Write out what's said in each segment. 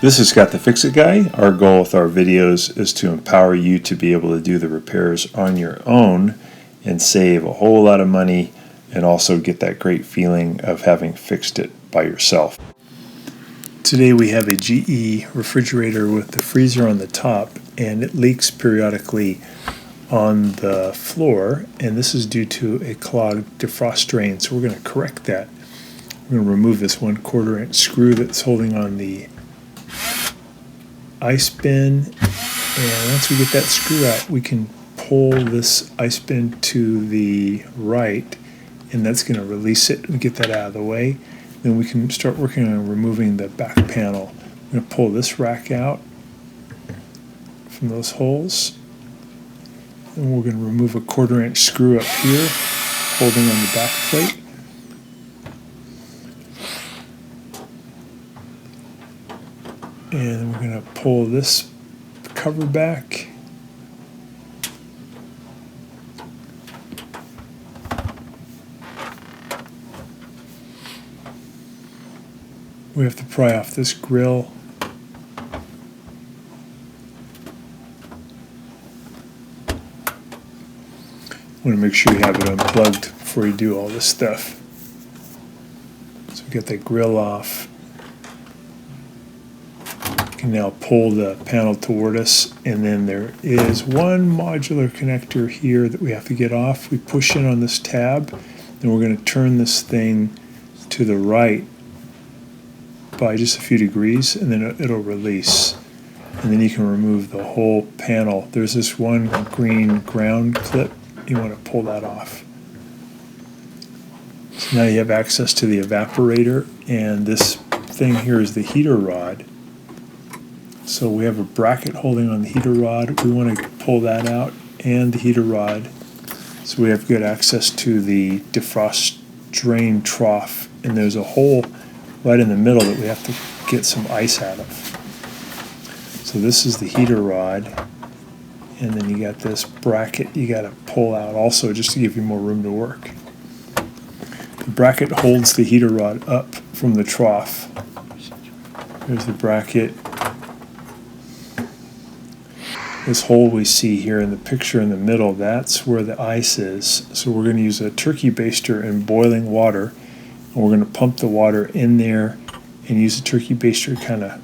This is Scott the Fix-It Guy. Our goal with our videos is to empower you to be able to do the repairs on your own and save a whole lot of money and also get that great feeling of having fixed it by yourself. Today we have a GE refrigerator with the freezer on the top, and it leaks periodically on the floor, and this is due to a clogged defrost drain. So we're going to correct that. We're going to remove this 1/4 inch screw that's holding on the ice bin, and once we get that screw out, we can pull this ice bin to the right, and that's going to release it and get that out of the way. Then we can start working on removing the back panel. I'm going to pull this rack out from those holes, and we're going to remove a 1/4 inch screw up here holding on the back plate. And we're going to pull this cover back. We have to pry off this grill. Want to make sure you have it unplugged before you do all this stuff. So we get the grill off. Can now pull the panel toward us, and then there is one modular connector here that we have to get off. We push in on this tab, and we're going to turn this thing to the right by just a few degrees, and then it'll release. And then you can remove the whole panel. There's this one green ground clip. You want to pull that off. So now you have access to the evaporator, and this thing here is the heater rod. So we have a bracket holding on the heater rod. We want to pull that out, and the heater rod, so we have good access to the defrost drain trough. And there's a hole right in the middle that we have to get some ice out of. So this is the heater rod, and then you got this bracket you got to pull out also just to give you more room to work. The bracket holds the heater rod up from the trough. There's the bracket. This hole we see here in the picture in the middle, that's where the ice is. So we're going to use a turkey baster in boiling water, and we're going to pump the water in there and use the turkey baster to kind of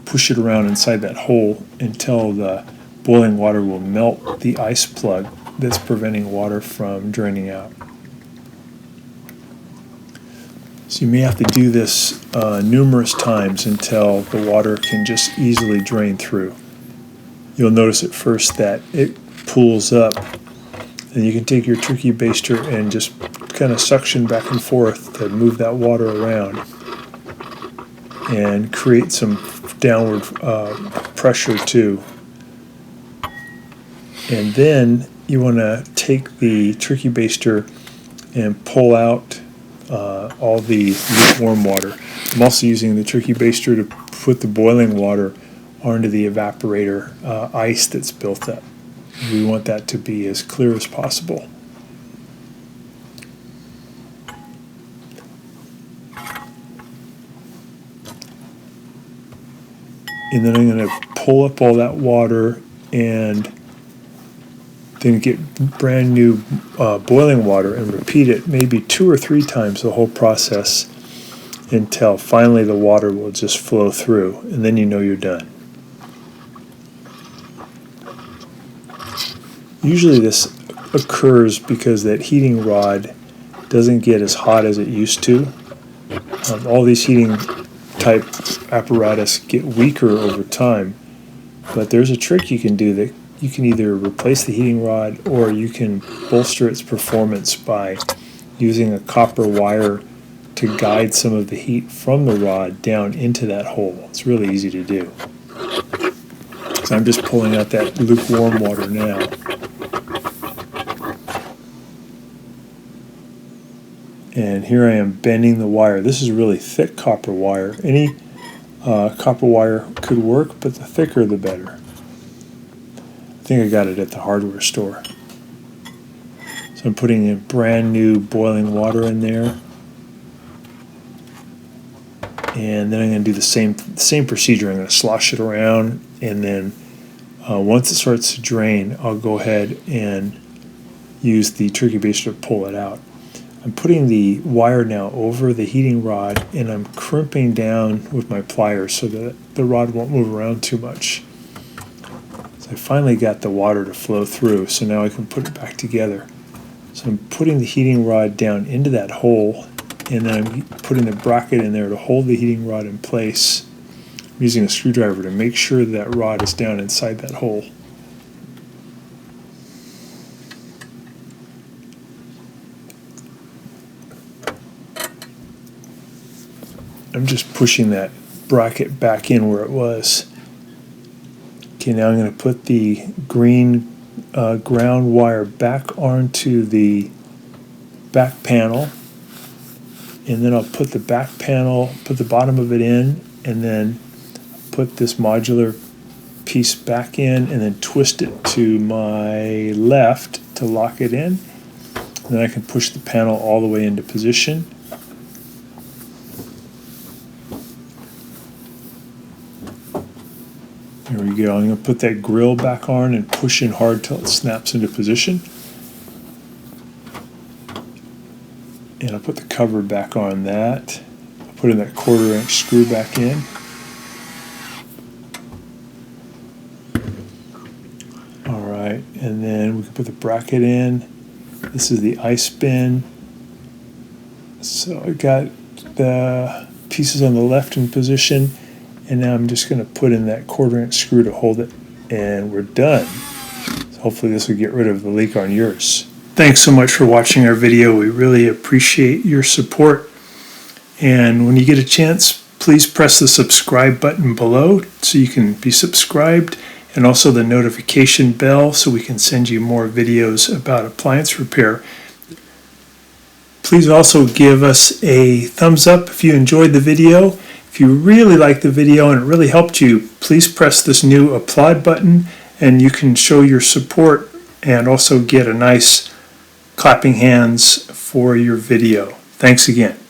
push it around inside that hole until the boiling water will melt the ice plug that's preventing water from draining out. So you may have to do this numerous times until the water can just easily drain through. You'll notice at first that it pools up, and you can take your turkey baster and just kind of suction back and forth to move that water around and create some downward pressure too. And then you want to take the turkey baster and pull out all the lukewarm water. I'm also using the turkey baster to put the boiling water onto the evaporator ice that's built up. We want that to be as clear as possible. And then I'm going to pull up all that water and then get brand new boiling water and repeat it maybe 2 or 3 times the whole process until finally the water will just flow through, and then you know you're done. Usually this occurs because that heating rod doesn't get as hot as it used to. All these heating type apparatus get weaker over time, but there's a trick you can do that you can either replace the heating rod or you can bolster its performance by using a copper wire to guide some of the heat from the rod down into that hole. It's really easy to do. So I'm just pulling out that lukewarm water now. And here I am bending the wire. This is really thick copper wire. Any copper wire could work, but the thicker the better. I think I got it at the hardware store. So I'm putting in brand new boiling water in there. And then I'm going to do the same procedure. I'm going to slosh it around, and then once it starts to drain, I'll go ahead and use the turkey baster to pull it out. I'm putting the wire now over the heating rod, and I'm crimping down with my pliers so that the rod won't move around too much. So I finally got the water to flow through, so now I can put it back together. So I'm putting the heating rod down into that hole, and then I'm putting the bracket in there to hold the heating rod in place. I'm using a screwdriver to make sure that rod is down inside that hole. I'm just pushing that bracket back in where it was. Okay, now I'm going to put the green ground wire back onto the back panel, and then I'll put the back panel, put the bottom of it in, and then put this modular piece back in, and then twist it to my left to lock it in. And then I can push the panel all the way into position. There we go. I'm going to put that grill back on and push in hard till it snaps into position. And I'll put the cover back on that. I'll put in that 1/4 inch screw back in. Alright, and then we can put the bracket in. This is the ice bin. So I got the pieces on the left in position. And now I'm just going to put in that 1/4 inch screw to hold it, and we're done. So hopefully this will get rid of the leak on yours. Thanks so much for watching our video. We really appreciate your support. And when you get a chance, please press the subscribe button below so you can be subscribed, and also the notification bell so we can send you more videos about appliance repair. Please also give us a thumbs up if you enjoyed the video. If you really liked the video and it really helped you, please press this new applaud button, and you can show your support and also get a nice clapping hands for your video. Thanks again.